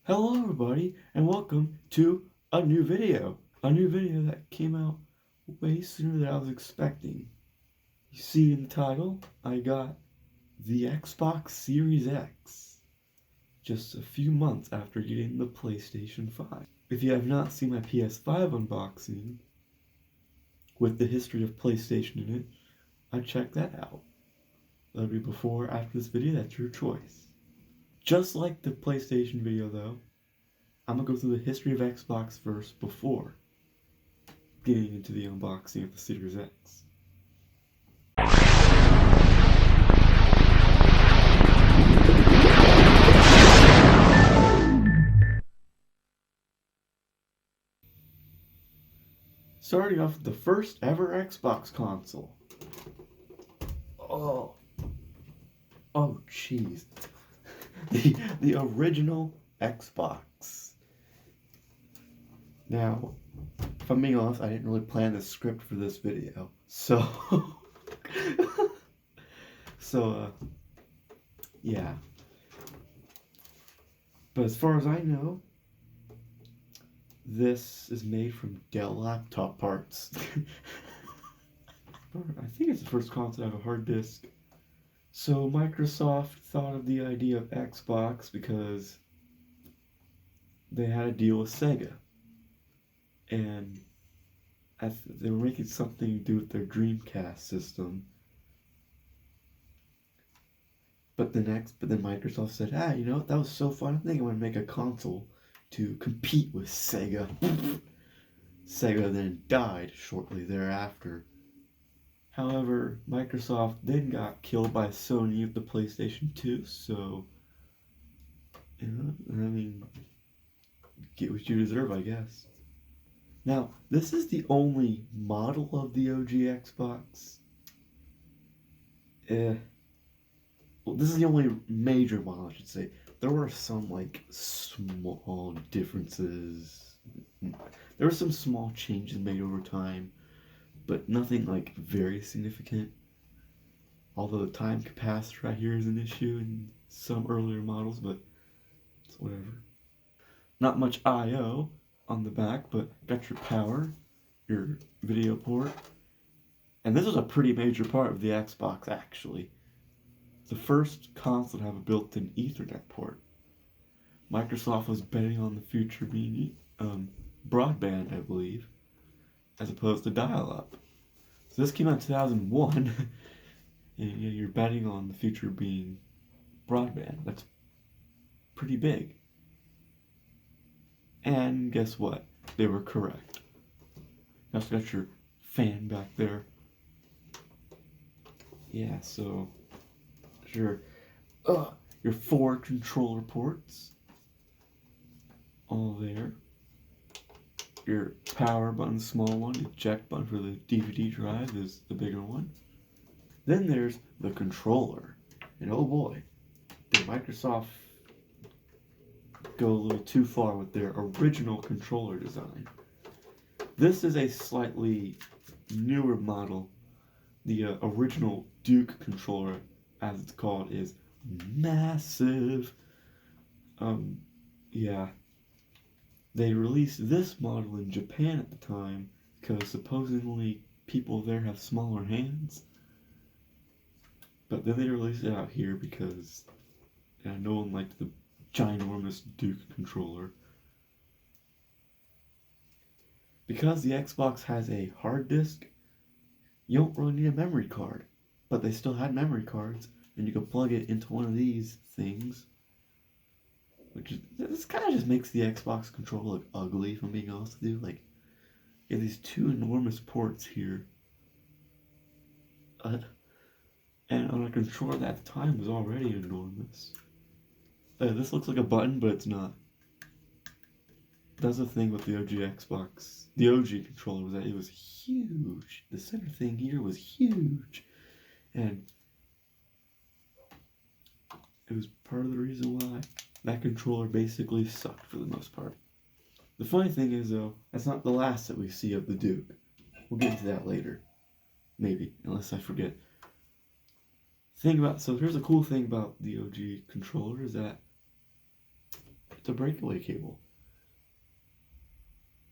Hello everybody, and welcome to a new video. A new video that came out way sooner than I was expecting. You see in the title, I got the Xbox Series X. Just a few months after getting the PlayStation 5. If you have not seen my PS5 unboxing, with the history of PlayStation in it, I'd check that out. That'll be before or after this video, that's your choice. Just like the PlayStation video though, I'm going to go through the history of Xbox first before getting into the unboxing of the Series X. Starting off with the first ever Xbox console. Oh jeez. the original Xbox. Now, if I'm being honest, I didn't really plan the script for this video, so yeah. But as far as I know, this is made from Dell laptop parts. I think it's the first console to have a hard disk. So Microsoft thought of the idea of Xbox because they had a deal with Sega. And they were making something to do with their Dreamcast system. But then Microsoft said, you know what, that was so fun, I think I'm going to make a console to compete with Sega. Sega then died shortly thereafter. However, Microsoft then got killed by Sony with the PlayStation 2, so, you know, I mean, get what you deserve, I guess. Now, this is the only model of the OG Xbox. Well, this is the only major model, I should say. There were some, like, small differences. There were some small changes made over time, but nothing, like, very significant. Although the time capacitor right here is an issue in some earlier models, but it's whatever. Not much I/O on the back, but got your power, your video port, and this was a pretty major part of the Xbox, actually. The first console to have a built-in Ethernet port. Microsoft was betting on the future being broadband, I believe, as opposed to dial-up. So this came out in 2001, and you're betting on the future being broadband. That's pretty big. And guess what? They were correct. You also got your fan back there. Yeah, so your 4 controller ports, all there. Your power button, small one. Eject button for the DVD drive is the bigger one. Then there's the controller, and oh boy, did Microsoft go a little too far with their original controller design. This is a slightly newer model. The original Duke controller, as it's called, is massive. Yeah. They released this model in Japan at the time because supposedly people there have smaller hands. But then they released it out here because no one liked the ginormous Duke controller. Because the Xbox has a hard disk, you don't really need a memory card. But they still had memory cards, and you could plug it into one of these things. This kind of just makes the Xbox controller look ugly, if I'm being honest with you. Like, you have these 2 enormous ports here. And on a controller that at the time was already enormous. This looks like a button, but it's not. That's the thing with the OG Xbox. The OG controller was that it was huge. The center thing here was huge. And it was part of the reason why that controller basically sucked for the most part. The funny thing is, though, that's not the last that we see of the Duke. We'll get into that later. Maybe, unless I forget. So here's a cool thing about the OG controller is that the breakaway cable.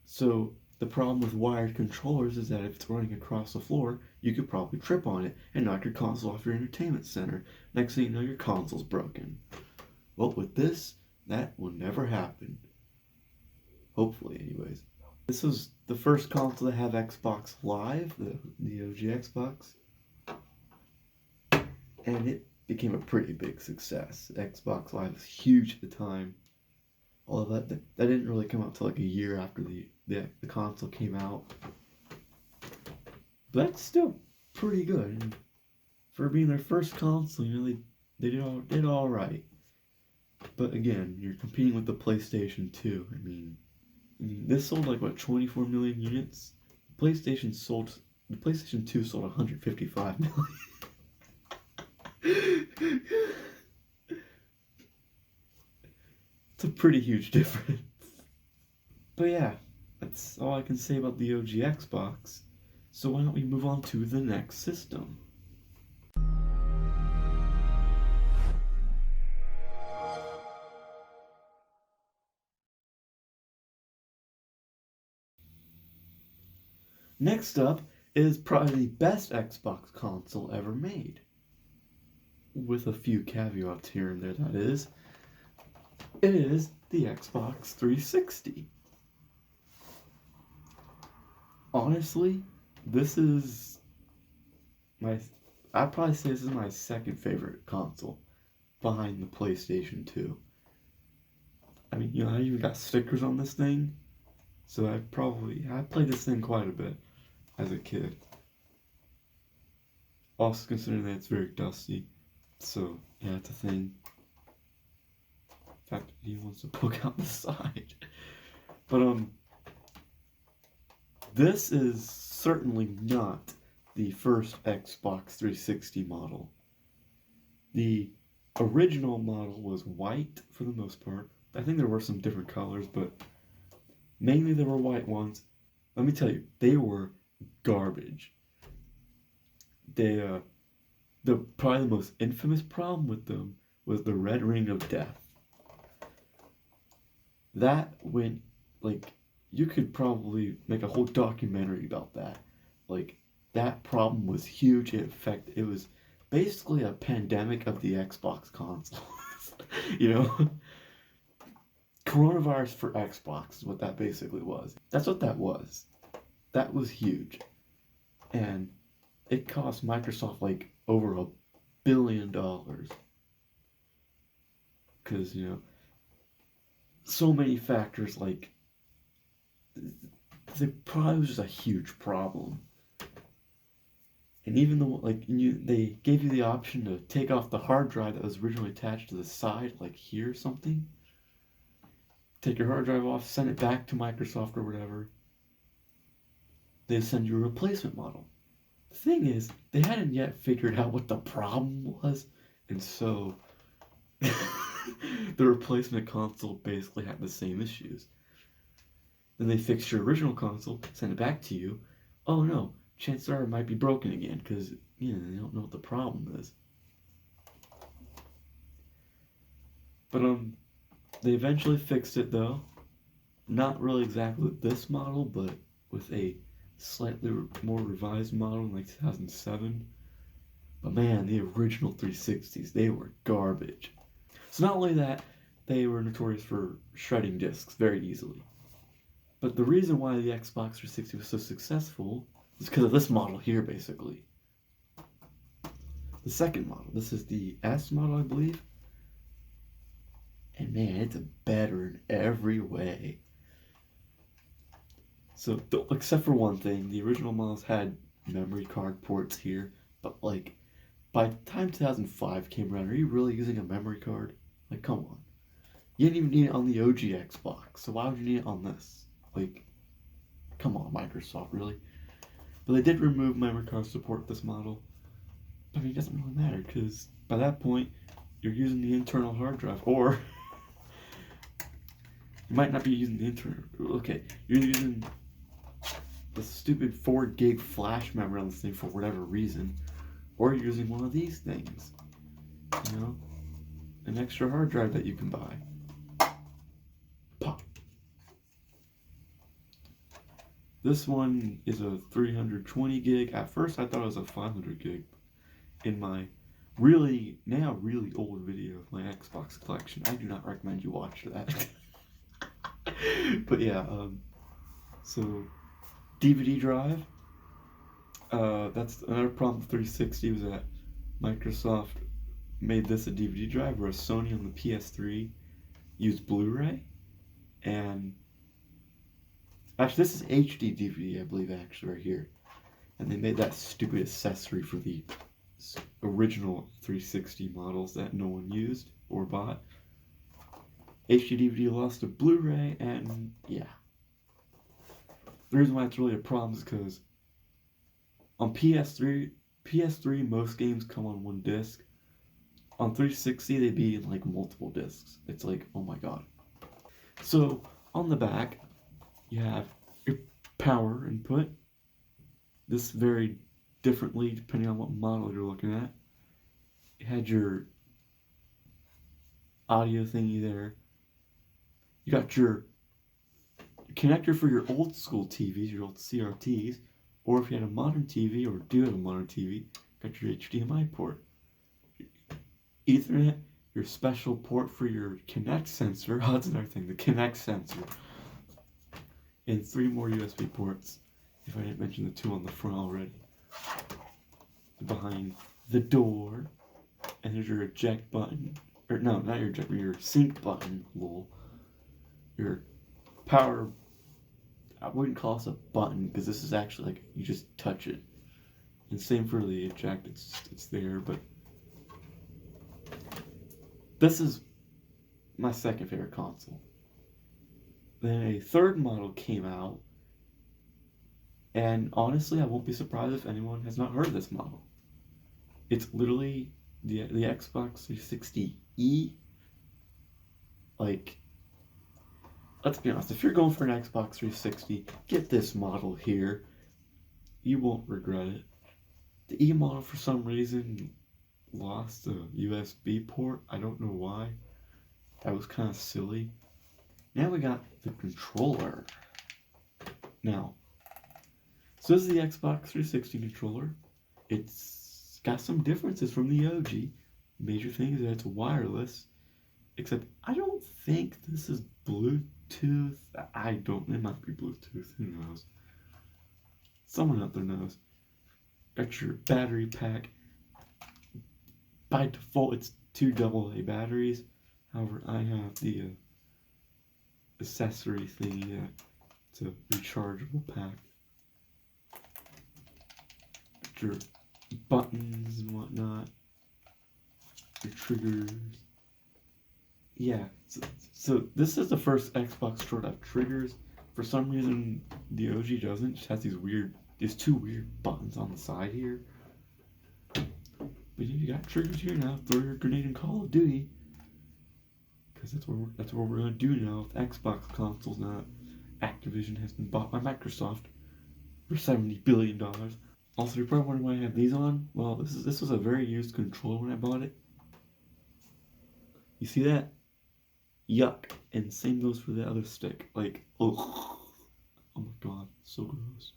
So the problem with wired controllers is that if it's running across the floor, you could probably trip on it and knock your console off your entertainment center. Next thing you know, your console's broken. Well, with this, that will never happen. Hopefully, anyways. This was the first console to have Xbox Live, the OG Xbox. And it became a pretty big success. Xbox Live was huge at the time. Although that didn't really come out until like a year after the console came out. But that's still pretty good. And for being their first console, you know, they did all right. But again, you're competing with the PlayStation 2. I mean, this sold like what, 24 million units? The PlayStation 2 sold 155 million. It's a pretty huge difference. But yeah, that's all I can say about the OG Xbox. So why don't we move on to the next system? Next up is probably the best Xbox console ever made. With a few caveats here and there, that is. It is the Xbox 360. Honestly, this is I'd probably say this is my second favorite console, behind the PlayStation 2. I mean, you know, I even got stickers on this thing, so I played this thing quite a bit as a kid. Also considering that it's very dusty, so yeah, it's a thing. In fact, he wants to poke out the side. But this is certainly not the first Xbox 360 model. The original model was white for the most part. I think there were some different colors, but mainly there were white ones. Let me tell you, they were garbage. Probably the most infamous problem with them was the red ring of death. That went, like, you could probably make a whole documentary about that. Like, that problem was huge. It was basically a pandemic of the Xbox consoles. You know? Coronavirus for Xbox is what that basically was. That's what that was. That was huge. And it cost Microsoft like over $1 billion. Because, you know, so many factors, like, it probably was just a huge problem. And even though, like, they gave you the option to take off the hard drive that was originally attached to the side, like here or something. Take your hard drive off, send it back to Microsoft or whatever. They send you a replacement model. The thing is, they hadn't yet figured out what the problem was, and so the replacement console basically had the same issues. Then they fixed your original console, send it back to you. Oh no, chances are it might be broken again, because, you know, they don't know what the problem is. But they eventually fixed it though. Not really exactly with this model, but with a slightly more revised model in like 2007. But man, the original 360s, they were garbage. So not only that, they were notorious for shredding discs very easily. But the reason why the Xbox 360 was so successful is because of this model here, basically. The second model. This is the S model, I believe. And man, it's better in every way. So, except for one thing, the original models had memory card ports here, but like, by the time 2005 came around, are you really using a memory card? Like, come on. You didn't even need it on the OG Xbox, so why would you need it on this? Like, come on, Microsoft, really? But they did remove memory card support with this model. But I mean, it doesn't really matter, because by that point, you're using the internal hard drive, or you might not be using the internal. Okay, you're using the stupid 4 gig flash memory on this thing for whatever reason, or you're using one of these things, you know, an extra hard drive that you can buy. This one is a 320 gig. At first I thought it was a 500 gig. In my really old video of my Xbox collection. I do not recommend you watch that. But yeah, so DVD drive. That's another problem with 360 was that Microsoft made this a DVD drive, whereas Sony on the PS3 used Blu-ray. And actually, this is HD DVD, I believe, actually, right here. And they made that stupid accessory for the original 360 models that no one used or bought. HD DVD lost to Blu-ray, and yeah. The reason why it's really a problem is because on PS3 most games come on one disc. On 360 they'd be in like multiple discs. It's like, oh my god. So on the back you have your power input. This varied differently depending on what model you're looking at. You had your audio thingy there. You got your connector for your old school TVs, your old CRTs, or if you had a modern TV or do have a modern TV, got your HDMI port. Ethernet, your special port for your Kinect sensor. Oh, that's another thing, the Kinect sensor. And 3 more USB ports, if I didn't mention the 2 on the front already. Behind the door, and there's your eject button. Or no, not your eject, but your sync button, lol. Your power, I wouldn't call this a button, because this is actually like, you just touch it. And same for the eject, it's there, but this is my second favorite console. Then a third model came out, and honestly, I won't be surprised if anyone has not heard of this model. It's literally the Xbox 360E. Like, let's be honest, if you're going for an Xbox 360, get this model here. You won't regret it. The E model, for some reason, lost a USB port. I don't know why. That was kind of silly. Now we got the controller. Now, so this is the Xbox 360 controller. It's got some differences from the OG. Major thing is that it's wireless, except I don't think this is Bluetooth. It might be Bluetooth, who knows? Someone out there knows. Got your battery pack. By default, it's 2 AA batteries. However, I have the accessory thingy that it's a rechargeable pack. Got your buttons and whatnot. Your triggers. Yeah, so this is the first Xbox controller to have triggers. For some reason, the OG doesn't. It just has these 2 weird buttons on the side here. But you got triggers here now. Throw your grenade in Call of Duty, because that's what we're gonna do now with Xbox consoles. Now Activision has been bought by Microsoft for $70 billion. Also, you're probably wondering why I have these on. Well, this was a very used controller when I bought it. You see that? Yuck. And same goes for the other stick. Like, ugh. Oh my god, so gross.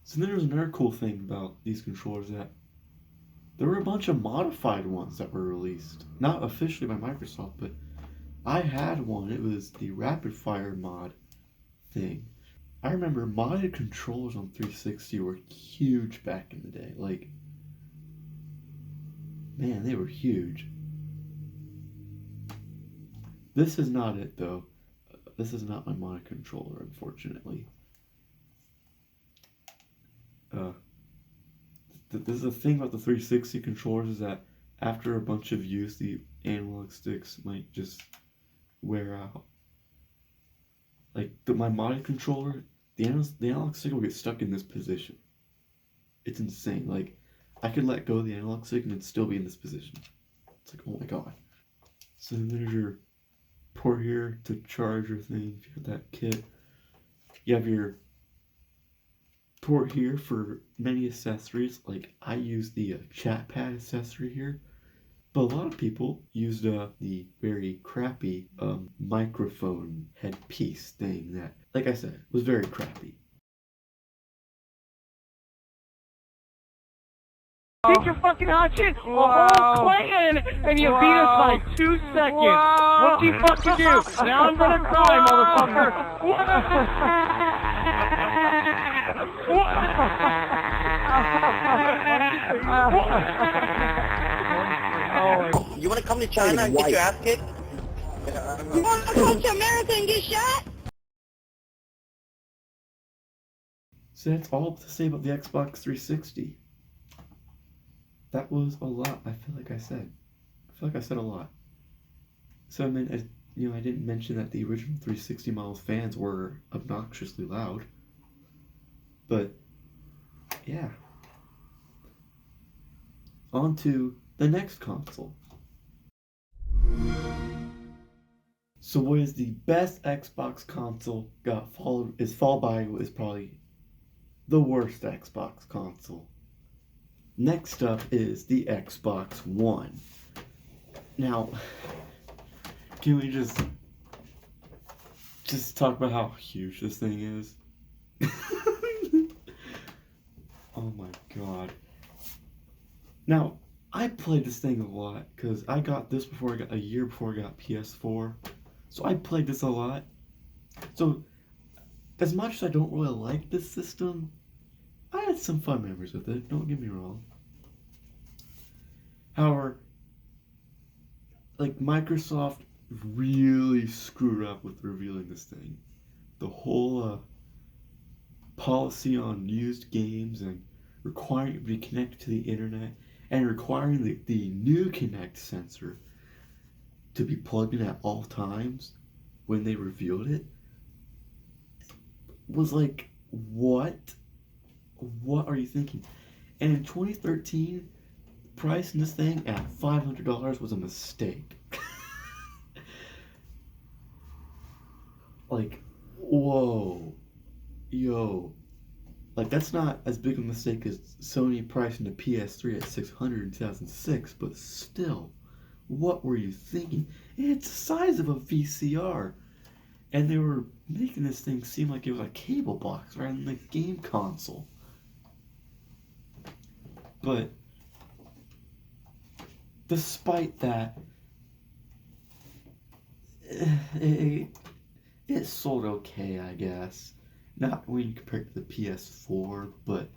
So then there's another cool thing about these controllers, that there were a bunch of modified ones that were released. Not officially by Microsoft, but I had one. It was the Rapid Fire mod thing. I remember modded controllers on 360 were huge back in the day. Like, man, they were huge. This is not it, though. This is not my modded controller, unfortunately. This is the thing about the 360 controllers, is that after a bunch of use, the analog sticks might just wear out. Like, my modded controller, the analog stick will get stuck in this position. It's insane. Like, I could let go of the analog stick and it'd still be in this position. It's like, oh my god. So there's your port here to charge your thing if you have that kit. You have your port here for many accessories. Like, I use the chat pad accessory here, but a lot of people used the very crappy microphone headpiece thing that, like I said, was very crappy. Get your fucking hot shit, a whole clan, and you beat us by 2 seconds. What do you fucking do? Now I'm gonna cry, motherfucker. You wanna come to China and get your ass kicked? You want to come to America and get shot? So that's all to say about the Xbox 360. That was a lot, I feel like I said. I feel like I said a lot. So I mean, I didn't mention that the original 360 model fans were obnoxiously loud. But, yeah. On to the next console. So what is the best Xbox console is probably the worst Xbox console. Next up is the Xbox One. Now, can we just talk about how huge this thing is? Oh my god. Now, I played this thing a lot because I got this a year before I got PS4. So I played this a lot. So, as much as I don't really like this system, I had some fun memories with it, don't get me wrong. However, like, Microsoft really screwed up with revealing this thing. The whole policy on used games and requiring it to be connected to the internet and requiring the new Kinect sensor to be plugged in at all times when they revealed it was like, what? What are you thinking? And in 2013, pricing this thing at $500 was a mistake. Like, whoa. Yo. Like, that's not as big a mistake as Sony pricing the PS3 at $600 in 2006, but still, what were you thinking? It's the size of a VCR. And they were making this thing seem like it was a cable box rather than a game console. But despite that, it sold okay, I guess. Not when you compare it to the PS4, but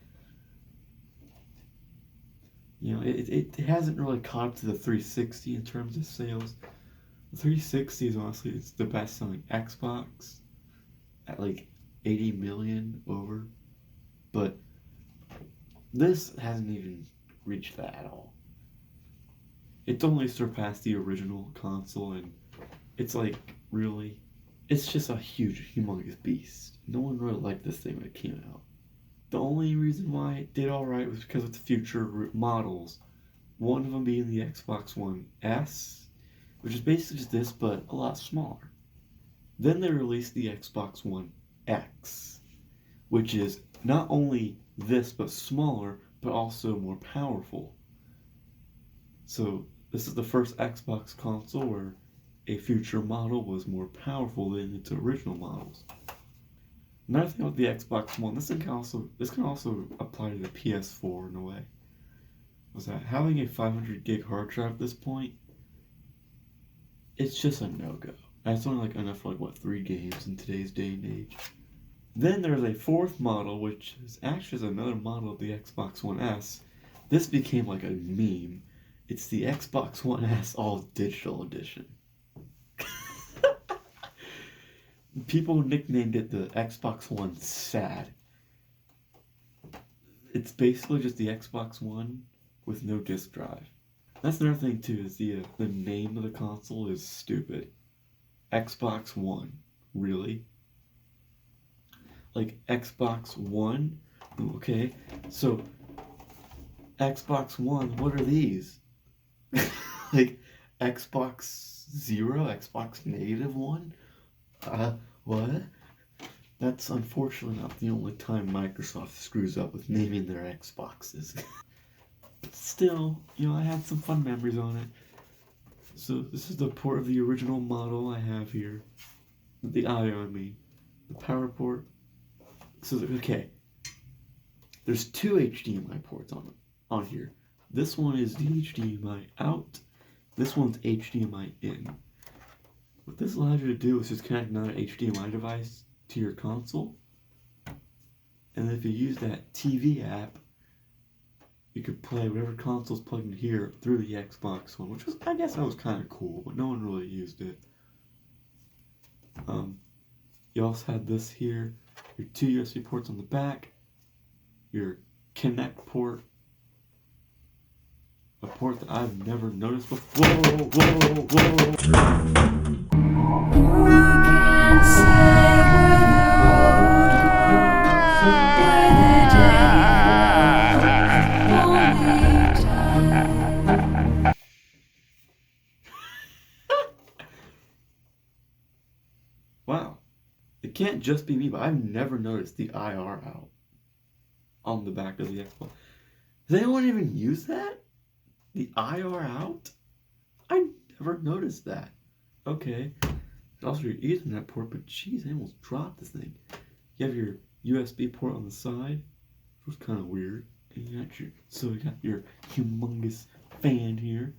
it hasn't really caught up to the 360 in terms of sales. The 360 is honestly it's the best selling Xbox at like 80 million over, but this hasn't even reached that at all. It's only surpassed the original console, and it's like, really, it's just a huge, humongous beast. No one really liked this thing when it came out. The only reason why it did alright was because of the future models. One of them being the Xbox One S, which is basically just this, but a lot smaller. Then they released the Xbox One X, which is not only this, but smaller, but also more powerful. So, this is the first Xbox console where a future model was more powerful than its original models. Another thing with the Xbox One, this can also apply to the PS4 in a way, was that having a 500 gig hard drive at this point, it's just a no-go. That's only like enough for like 3 games in today's day and age. Then there's a fourth model, which is actually another model of the Xbox One S. This became like a meme. It's the Xbox One S All Digital Edition. People nicknamed it the Xbox One SAD. It's basically just the Xbox One with no disk drive. That's another thing too, is the name of the console is stupid. Xbox One. Really? Like, Xbox One? Okay, so Xbox One, what are these? Like, Xbox Zero? Xbox -1? What? That's unfortunately not the only time Microsoft screws up with naming their Xboxes. But still, I had some fun memories on it. So this is the port of the original model I have here. The IO, I mean. The power port. So, okay. There's 2 HDMI ports on here. This one is the HDMI out. This one's HDMI in. What this allows you to do is just connect another HDMI device to your console. And if you use that TV app, you could play whatever console's plugged in here through the Xbox One, which was, I guess that was kind of cool, but no one really used it. You also had this here, your two USB ports on the back, your Connect port, a port that I've never noticed before. Wow. It can't just be me, but I've never noticed the IR out on the back of the Xbox. Does anyone even use that? The IR out? I never noticed that. Okay. There's also your Ethernet port, but jeez, I almost dropped this thing. You have your USB port on the side, which was kind of weird. And you got your humongous fan here,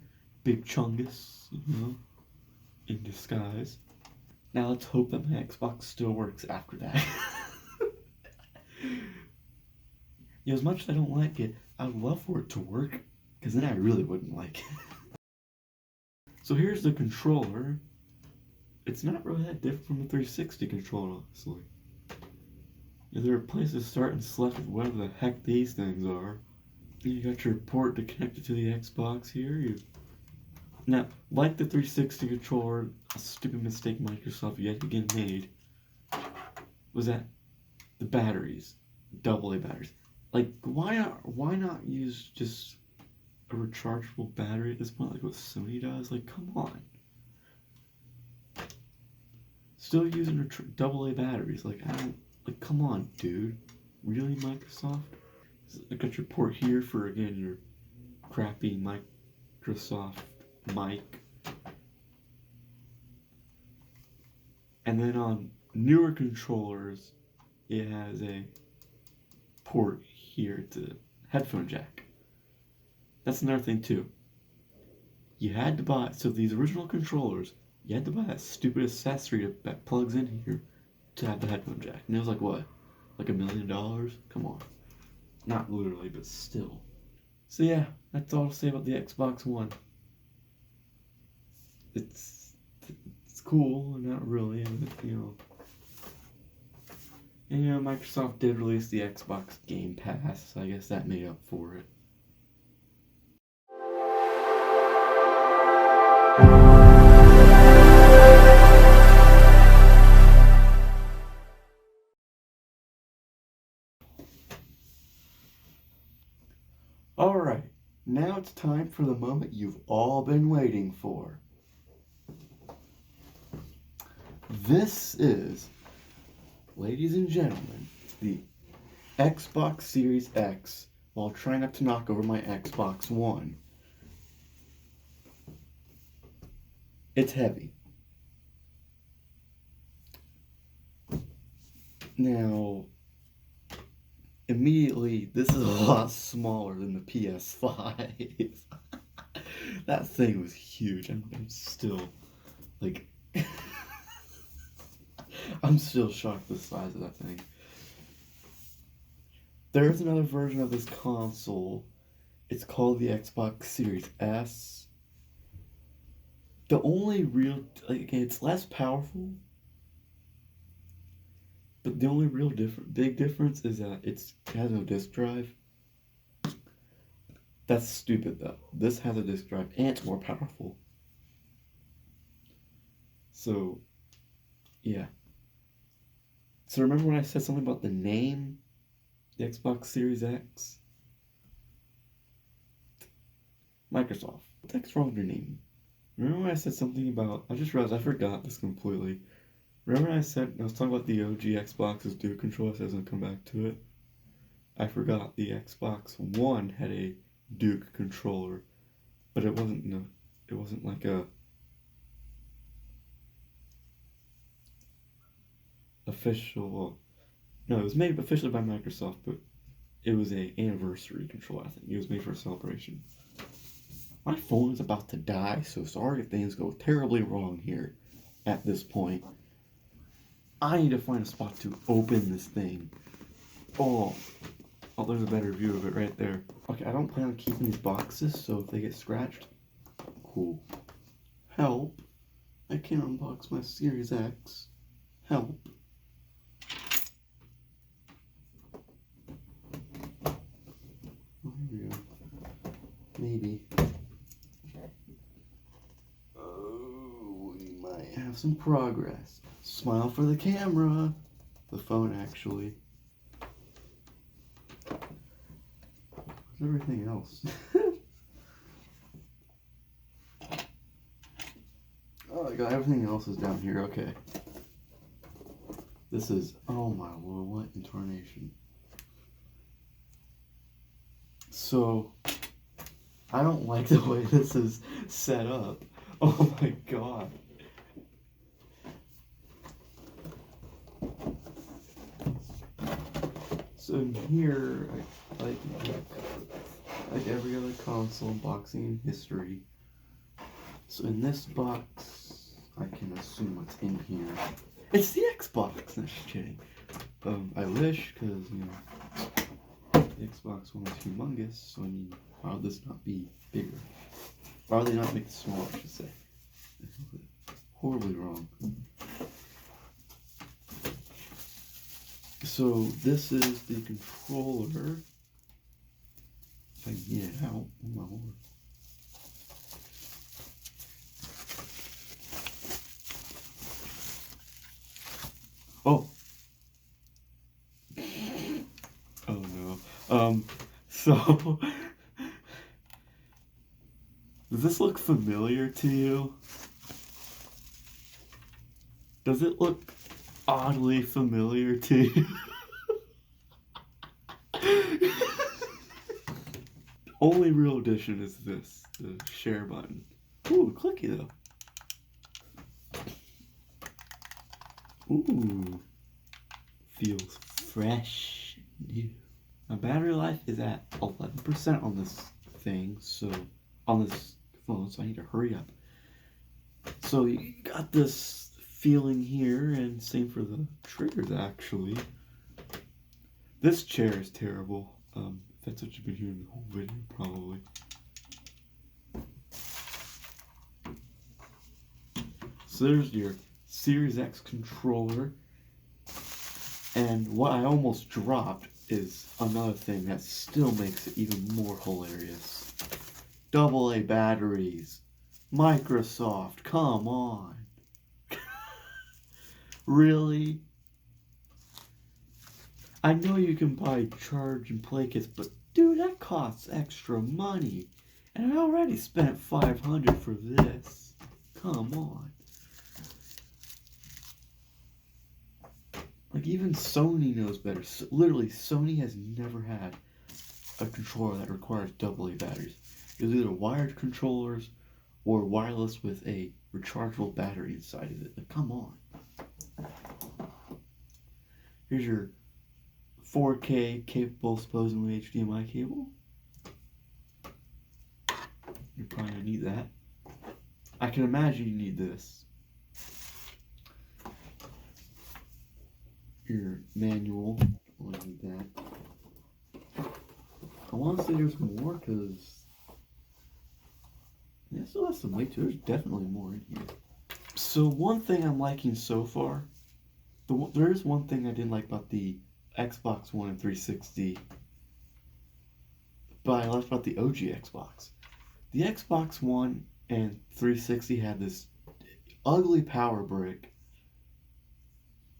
big chungus, you know, in disguise. Now let's hope that my Xbox still works after that. You know, as much as I don't like it, I'd love for it to work, because then I really wouldn't like it. So here's the controller. It's not really that different from the 360 controller, honestly. Yeah, there are places to start and select whatever the heck these things are. You got your port to connect it to the Xbox here. Now, like the 360 controller, a stupid mistake Microsoft yet again made was that the batteries, AA batteries. Like, why not use just a rechargeable battery at this point, like what Sony does? Like, come on. Still using AA batteries, like, like, come on, dude. Really, Microsoft? I got your port here for, again, your crappy Microsoft mic. And then on newer controllers, it has a port here to headphone jack. That's another thing too. You had to buy, so these original controllers, you had to buy that stupid accessory that plugs in here to have the headphone jack. And it was like what? Like $1 million? Come on. Not literally, but still. So yeah, that's all to say about the Xbox One. It's cool, not really, but, you know. And you know, Microsoft did release the Xbox Game Pass, so I guess that made up for it. Alright, now it's time for the moment you've all been waiting for. This is, ladies and gentlemen, the Xbox Series X while trying not to knock over my Xbox One. It's heavy. Now, immediately, this is a lot smaller than the PS5. That thing was huge. I'm still, like, I'm still shocked at the size of that thing. There's another version of this console. It's called the Xbox Series S. The only real, like, it's less powerful, but the only real big difference is that it has no disk drive. That's stupid though. This has a disk drive and it's more powerful. So, yeah. So remember when I said something about the name? The Xbox Series X? Microsoft. What the heck's wrong with your name? Remember when I said something about, I just realized I forgot this completely. Remember when I was talking about the OG Xbox's Duke controller, so I was going to come back to it? I forgot the Xbox One had a Duke controller, but it wasn't like a official, no, it was made officially by Microsoft, but it was an anniversary controller, I think. It was made for a celebration. My phone is about to die, so sorry if things go terribly wrong here at this point. I need to find a spot to open this thing. Oh, there's a better view of it right there. Okay, I don't plan on keeping these boxes, so if they get scratched, cool. Help. I can't unbox my Series X. Help. Oh, here we go. Maybe. Oh, we might have some progress. Smile for the camera. The phone, actually. Where's everything else? Oh, I got everything else is down here. Okay. This is, oh my lord, what in tarnation. So, I don't like the way this is set up. Oh my god. So in here, like every other console unboxing in history. So in this box, I can assume what's in here. It's the Xbox! No, just kidding. I wish, because, you know, the Xbox One is humongous, so I mean, why would this not be bigger? Why would they not make it smaller, I should say? Horribly wrong. So, this is the controller. If I can get it out, oh my lord. Oh. Oh no. So does this look familiar to you? Does it look oddly familiar to you? Only real addition is this, the share button. Ooh, clicky though. Ooh, feels fresh and new. My battery life is at 11% on this thing, so on this phone, so I need to hurry up. So you got this feeling here, and same for the triggers actually. This chair is terrible. That's what you've been hearing the whole video, probably. So there's your Series X controller, and what I almost dropped is another thing that still makes it even more hilarious. AA batteries. Microsoft, come on. Really? I know you can buy charge and play kits, but dude, that costs extra money. And I already spent $500 for this. Come on. Like, even Sony knows better. Literally, Sony has never had a controller that requires AA batteries. It's either wired controllers or wireless with a rechargeable battery inside of it. Like, come on. Here's your 4K capable, supposedly HDMI cable. You're probably gonna need that. I can imagine you need this. Your manual, I need that. I want to say there's more because yeah, still has some weight too. There's definitely more in here. So one thing I'm liking so far, there is one thing I didn't like about the Xbox One and 360, but I liked about the OG Xbox. The Xbox One and 360 had this ugly power brick.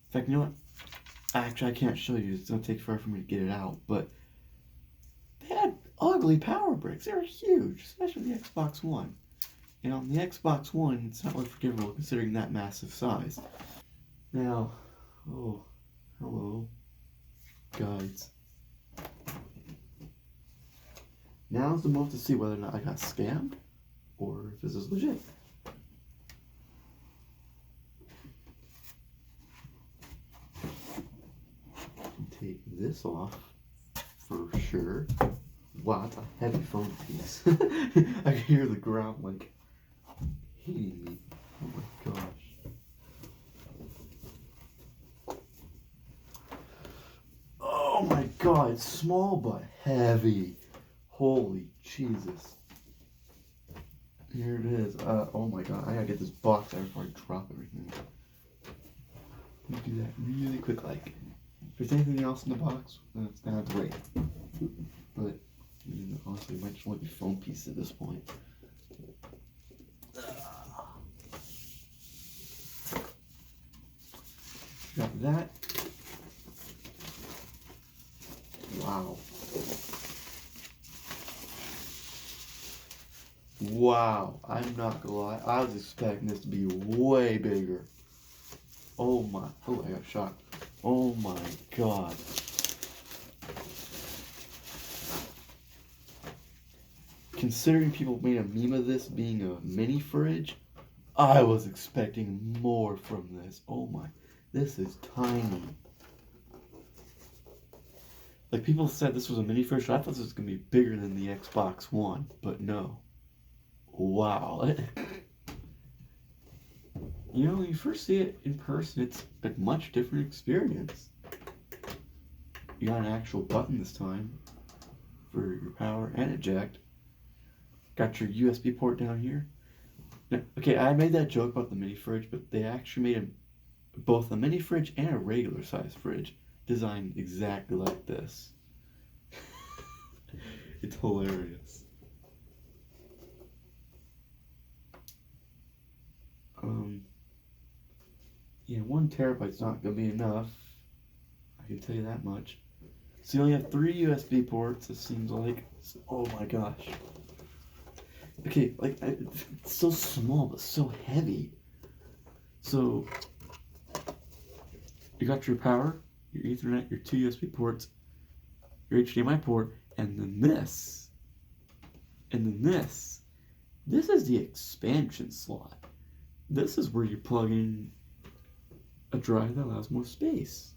In fact, you know what? Actually, I can't show you. It's going to take forever for me to get it out. But they had ugly power bricks. They were huge, especially the Xbox One. And on the Xbox One, it's not really forgivable considering that massive size. Now, oh, hello, guys. Now's the moment to see whether or not I got scammed or if this is legit. Take this off for sure. Wow, that's a heavy phone piece. I can hear the ground like hitting me. Oh my gosh. Oh my god, it's small but heavy. Holy Jesus. Here it is. Oh my god, I gotta get this box out before I drop everything. Let me do that really quick. Like, if there's anything else in the box, then it's gonna have to wait. But, honestly, it might just only be phone pieces at this point. Got that. Wow. Wow, I'm not gonna lie, I was expecting this to be way bigger. Oh my, oh I got shot. Oh my god. Considering people made a meme of this being a mini fridge, I was expecting more from this. Oh my, this is tiny. Like people said this was a mini fridge, so I thought this was gonna be bigger than the Xbox One, but no. Wow. You know, when you first see it in person, it's a much different experience. You got an actual button this time for your power and eject. Got your USB port down here. Now, okay, I made that joke about the mini fridge, but they actually made both a mini fridge and a regular size fridge designed exactly like this. It's hilarious. Yeah, 1 terabyte's not gonna be enough. I can tell you that much. So you only have 3 USB ports, it seems like. Oh my gosh. Okay, like, it's so small, but so heavy. So, you got your power, your Ethernet, your 2 USB ports, your HDMI port, and then this. And then this. This is the expansion slot. This is where you plug in a drive that allows more space.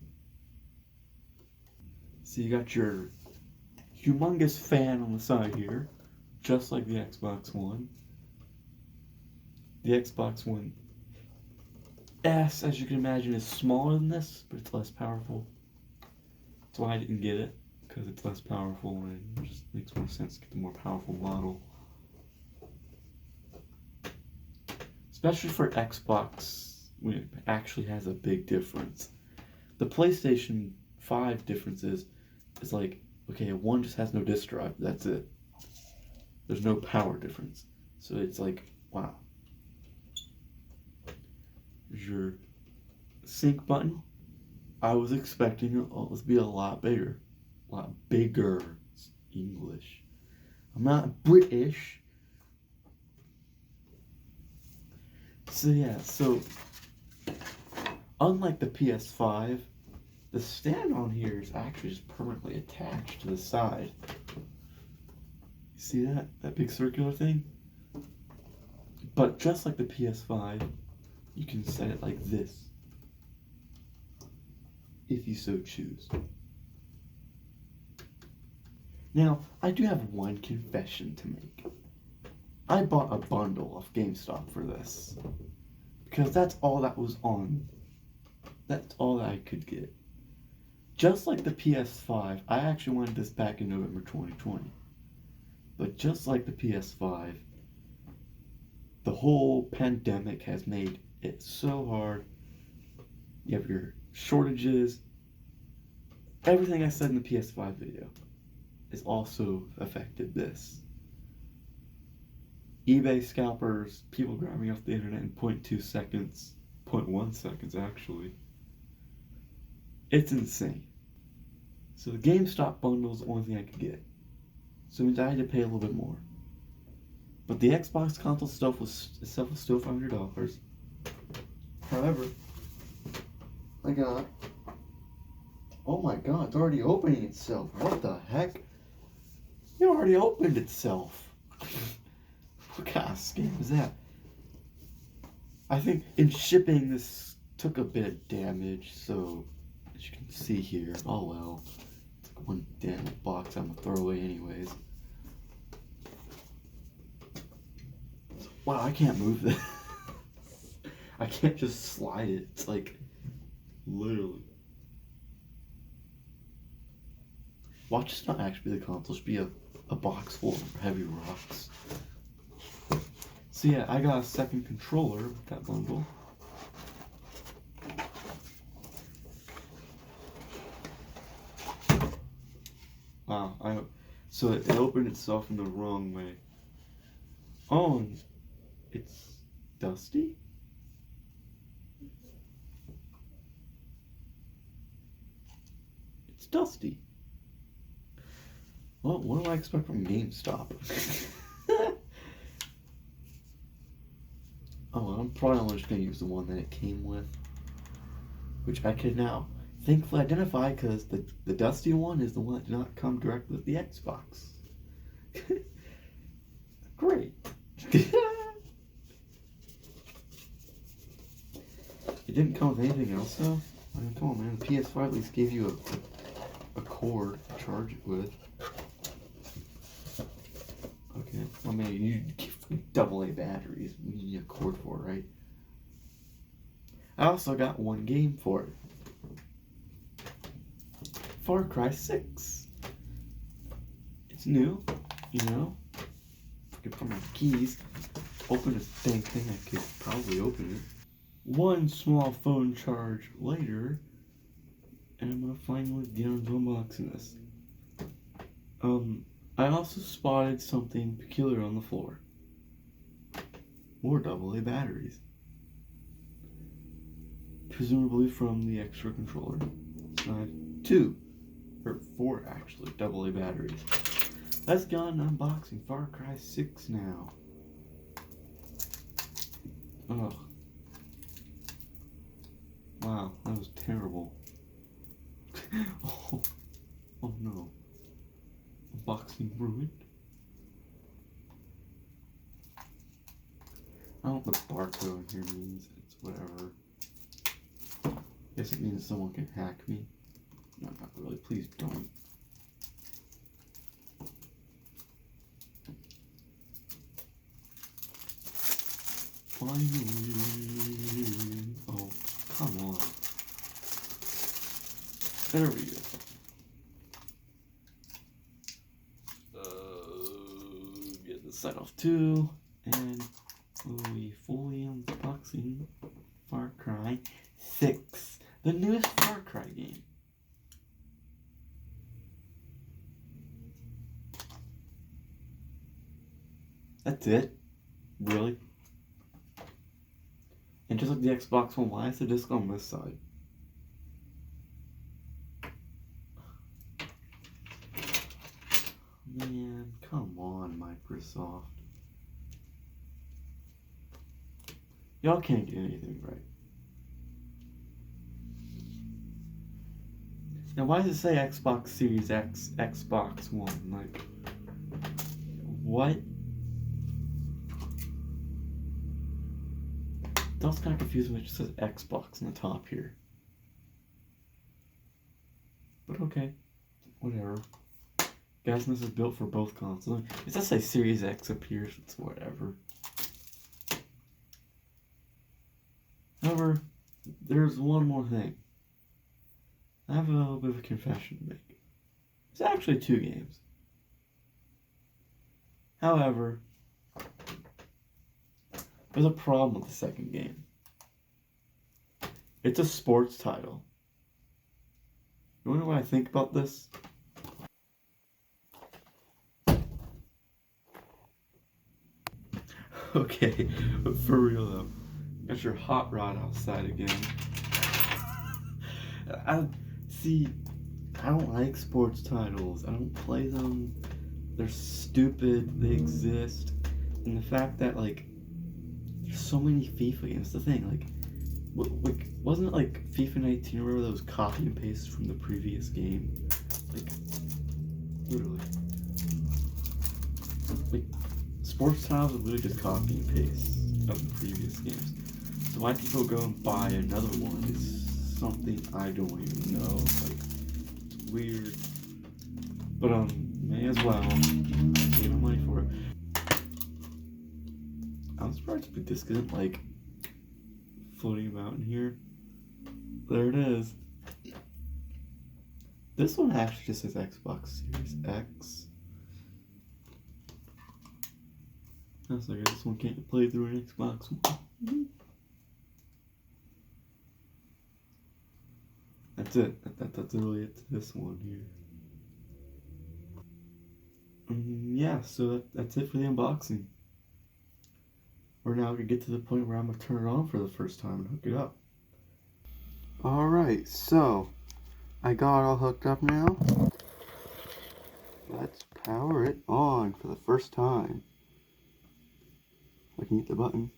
So you got your humongous fan on the side here, just like the Xbox One. The Xbox One S, as you can imagine, is smaller than this, but it's less powerful. That's why I didn't get it, because it's less powerful and it just makes more sense to get the more powerful model. Especially for Xbox, when it actually has a big difference. The PlayStation 5 differences is like, okay, one just has no disk drive, that's it. There's no power difference. So it's like, wow. Here's your sync button. I was expecting it to be a lot bigger. A lot bigger. It's English. I'm not British. So yeah, so unlike the PS5, the stand on here is actually just permanently attached to the side. You see that? That big circular thing? But just like the PS5, you can set it like this, if you so choose. Now, I do have one confession to make. I bought a bundle off GameStop for this, because that's all that was on. That's all that I could get. Just like the PS5, I actually wanted this back in November 2020. But just like the PS5, the whole pandemic has made it so hard. You have your shortages. Everything I said in the PS5 video has also affected this. eBay scalpers, people grabbing off the internet in 0.2 seconds, 0.1 seconds actually. It's insane. So the GameStop bundle is the only thing I could get. So it means I had to pay a little bit more. But the Xbox console itself was still $500. However, I got... Oh my god, it's already opening itself. What the heck? It already opened itself. What kind of scam is that? I think in shipping this took a bit of damage, so as you can see here, oh well. It's like one damn box I'm gonna throw away anyways. Wow, I can't move this. I can't just slide it. It's like, literally. Watch this not actually be the console. It should be a box full of heavy rocks. So yeah, I got a second controller with that bundle. Wow, so it opened itself in the wrong way. Oh, it's dusty? It's dusty. Well, what do I expect from GameStop? Oh, well, I'm probably only just going to use the one that it came with. Which I can now thankfully identify because the dusty one is the one that did not come directly with the Xbox. Great. It didn't come with anything else though. I mean, come on man, the PS5 at least gave you a cord to charge it with. Okay, I mean, you get AA batteries. We need a cord for it, right? I also got one game for it. Far Cry 6. It's new, you know. If I could find my keys, open this dang thing, I could probably open it. One small phone charge later, and I'm gonna finally get on to unboxing this. I also spotted something peculiar on the floor. More AA batteries. Presumably from the extra controller. So I have 4 actually, AA batteries. Let's go on unboxing Far Cry 6 now. Ugh. Wow, that was terrible. Oh no. Unboxing ruined. I don't know what the barcode here means. It's whatever. Guess it means someone can hack me. No, not really. Please don't. Finally. Oh, come on. There we go. Get the set off too, and we'll be fully unboxing Far Cry 6, the newest Far Cry game. That's it? Really? And just like the Xbox One, why is the disc on this side? Man, come on, Microsoft. Y'all can't do anything right. Now, why does it say Xbox Series X, Xbox One? Like, what? That's kind of confusing when it just says Xbox on the top here. But okay, whatever. Guys, this is built for both consoles. It does say Series X up here, so it's whatever. However, there's one more thing. I have a little bit of a confession to make. It's actually 2 games. However, there's a problem with the second game. It's a sports title. You wanna know what I think about this? Okay, but for real though, got your hot rod outside again. I don't like sports titles. I don't play them. They're stupid. They exist, and the fact that like there's so many FIFA games. The thing, like wasn't it like FIFA 19? Remember those copy and pastes from the previous game? Like literally, like. Sports titles are literally just copy and paste of the previous games. So why people go and buy another one is something I don't even know. Like, it's weird. But may as well save my money for it. I was the disc isn't like floating about in here. There it is. This one actually just says Xbox Series X. I was like, this one can't play through an Xbox One. That's it. That's really it to this one here. Yeah, so that's it for the unboxing. We're now gonna get to the point where I'm gonna turn it on for the first time and hook it up. Alright, so I got it all hooked up now. Let's power it on for the first time. I can hit the button.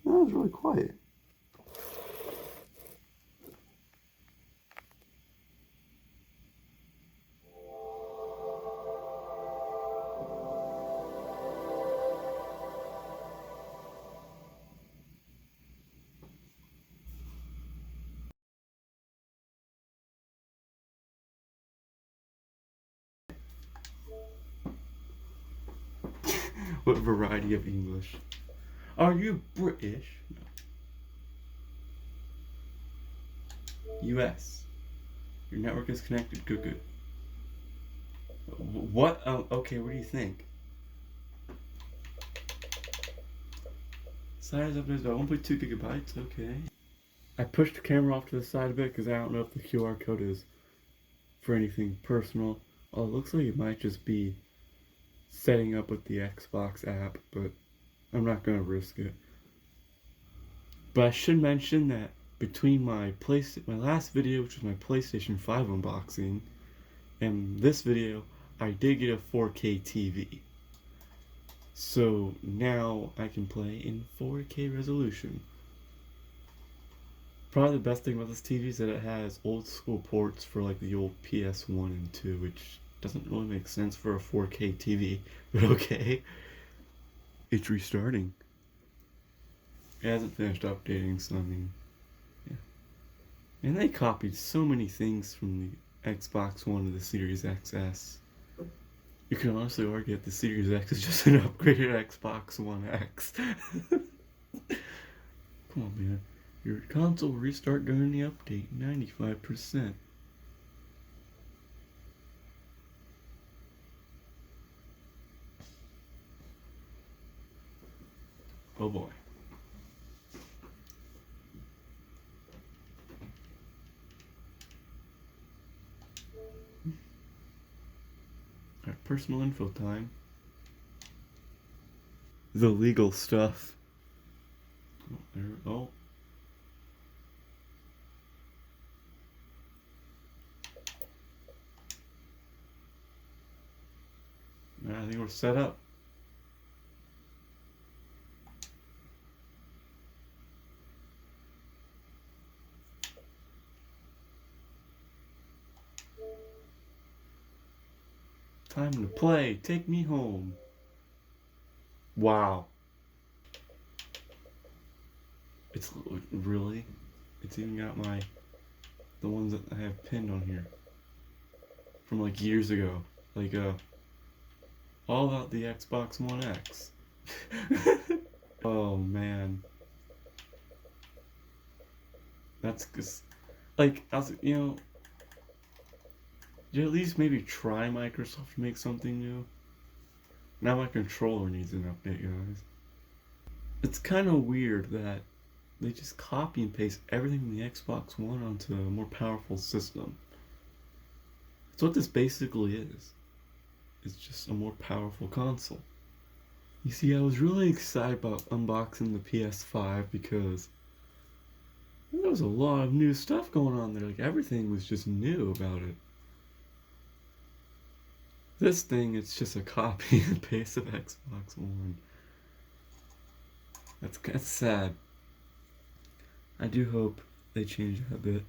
That was really quiet. What variety of English? Are you British? No. US. Your network is connected. Good, good. What? Okay, what do you think? Size up is about 1.2 gigabytes. Okay. I pushed the camera off to the side a bit because I don't know if the QR code is for anything personal. Oh, it looks like it might just be setting up with the Xbox app, but I'm not gonna risk it. But I should mention that between my last video, which was my PlayStation 5 unboxing, and this video, I did get a 4K TV. So now I can play in 4K resolution. Probably the best thing about this TV is that it has old school ports for like the old PS1 and 2, which doesn't really make sense for a 4K TV, but okay. It's restarting. It hasn't finished updating, so I mean, yeah. And they copied so many things from the Xbox One to the Series XS. You can honestly argue that the Series X is just an upgraded Xbox One X. Come on, man. Your console will restart during the update, 95%. Oh boy. Alright, personal info time. The legal stuff. Oh, there, oh. I think we're set up. Time to play. Take me home. Wow. It's really? It's even got the ones that I have pinned on here. From like years ago. Like, all about the Xbox One X. Oh, man. That's just, like, you at least maybe try Microsoft to make something new. Now my controller needs an update, guys. It's kind of weird that they just copy and paste everything from the Xbox One onto a more powerful system. That's what this basically is. It's just a more powerful console. You see, I was really excited about unboxing the PS5 because there was a lot of new stuff going on there. Like, everything was just new about it. This thing, it's just a copy and paste of Xbox One. That's sad. I do hope they change that a bit.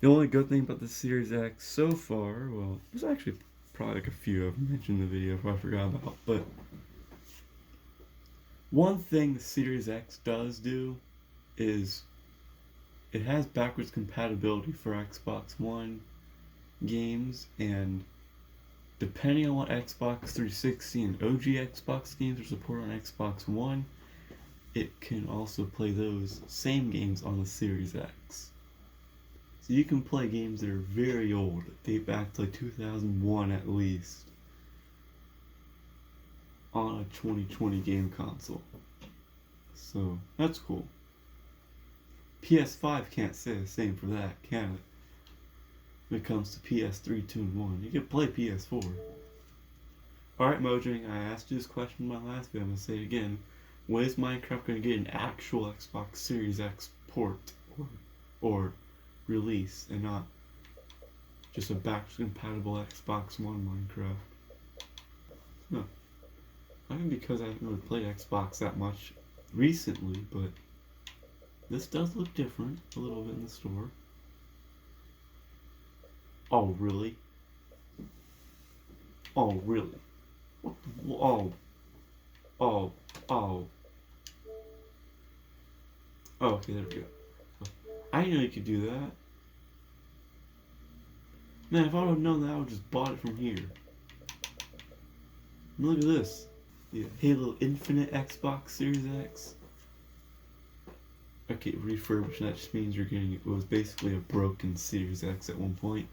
The only good thing about the Series X so far, well, there's actually probably like a few I've mentioned in the video if I forgot about, but one thing the Series X does do is it has backwards compatibility for Xbox One games, and depending on what Xbox 360 and OG Xbox games are supported on Xbox One, it can also play those same games on the Series X. So you can play games that are very old, that date back to like 2001 at least, on a 2020 game console. So that's cool. PS5 can't say the same for that, can it? When it comes to PS3, 2, and 1. You can play PS4. Alright, Mojang, I asked you this question in my last video. I'm going to say it again. When is Minecraft going to get an actual Xbox Series X port or release, and not just a backwards compatible Xbox One Minecraft? No. I mean, because I haven't really played Xbox that much recently, but this does look different a little bit in the store. Oh, really? Oh, really? What the, oh. Oh. Oh. Oh, okay, there we go. I didn't know you could do that. Man, if I would have known that, I would have just bought it from here. Look at this. The Halo Infinite Xbox Series X. Okay, refurbished, that just means you're getting it was basically a broken Series X at one point.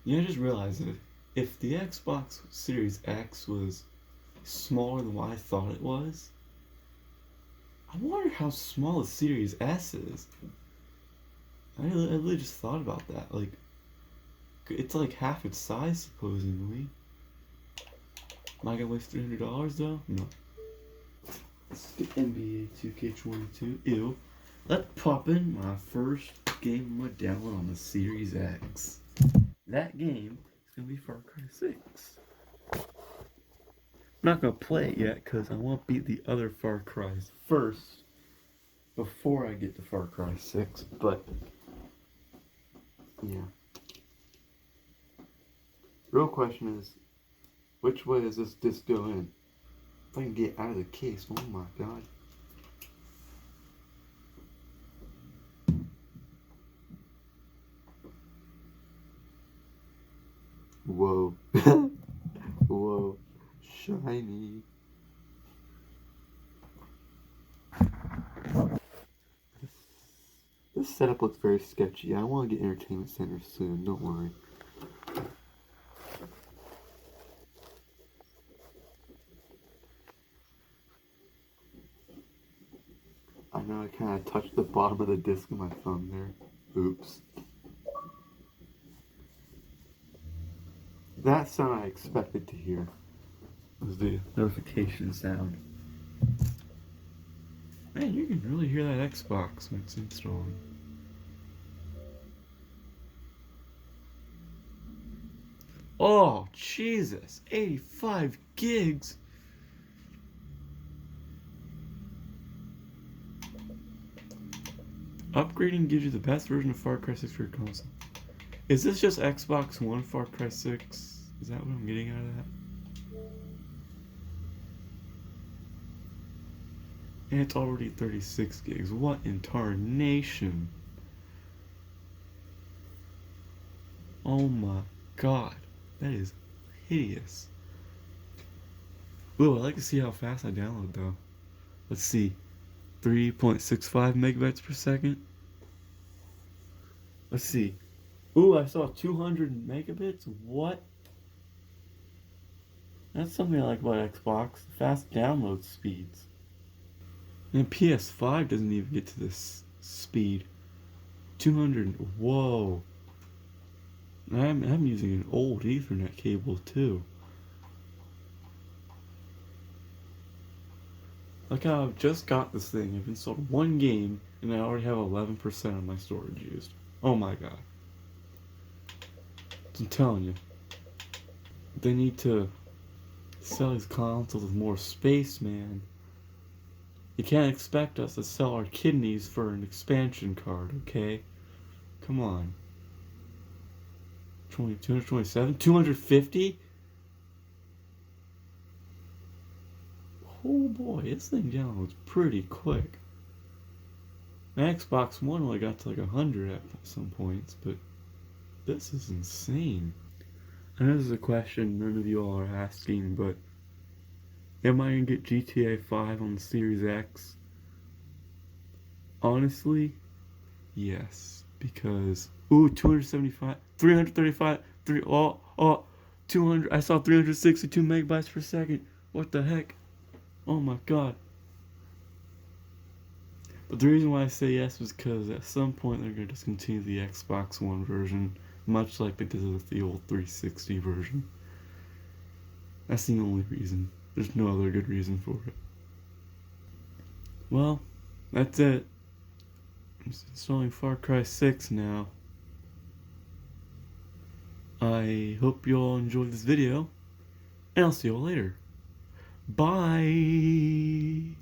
Yeah, I just realized that if the Xbox Series X was smaller than what I thought it was, I wonder how small the Series S is. I really just thought about that. Like, it's like half its size, supposedly. Am I gonna waste $300 though? No. Let's get NBA 2K22. Ew. Let's pop in my first game I'm gonna download on the Series X. That game is gonna be Far Cry 6. I'm not gonna play it yet because I want to beat the other Far Cries first before I get to Far Cry 6, but yeah. Real question is, which way does this disc go in? If I can get out of the case, oh my god. Whoa. Whoa. Shiny. This setup looks very sketchy. I want to get Entertainment Center soon, don't worry. I know I kind of touched the bottom of the disc with my thumb there. Oops. That sound I expected to hear was the notification sound. Man, you can really hear that Xbox when it's installed. Oh, Jesus. 85 gigs. Upgrading gives you the best version of Far Cry 6 for your console. Is this just Xbox One Far Cry 6? Is that what I'm getting out of that? And it's already 36 gigs. What in tarnation? Oh my god. That is hideous. Ooh, I'd like to see how fast I download though. Let's see. 3.65 megabytes per second. Let's see. Ooh, I saw 200 megabits? What? That's something I like about Xbox. Fast download speeds. And PS5 doesn't even get to this speed. 200. Whoa. I'm using an old Ethernet cable too. Look how I've just got this thing. I've installed one game and I already have 11% of my storage used. Oh my god. I'm telling you. They need to sell these consoles with more space, man. You can't expect us to sell our kidneys for an expansion card, okay? Come on. 227? 250? Oh boy, this thing downloads pretty quick. My Xbox One only got to like 100 at some points, but this is insane. I know this is a question none of you all are asking, but am I gonna get GTA 5 on the Series X? Honestly, yes. Because, 275, 335, 200, I saw 362 megabytes per second. What the heck? Oh my god. But the reason why I say yes was because at some point they're going to discontinue the Xbox One version, much like they did with the old 360 version. That's the only reason. There's no other good reason for it. Well, that's it. I'm installing Far Cry 6 now. I hope you all enjoyed this video, and I'll see you all later. Bye!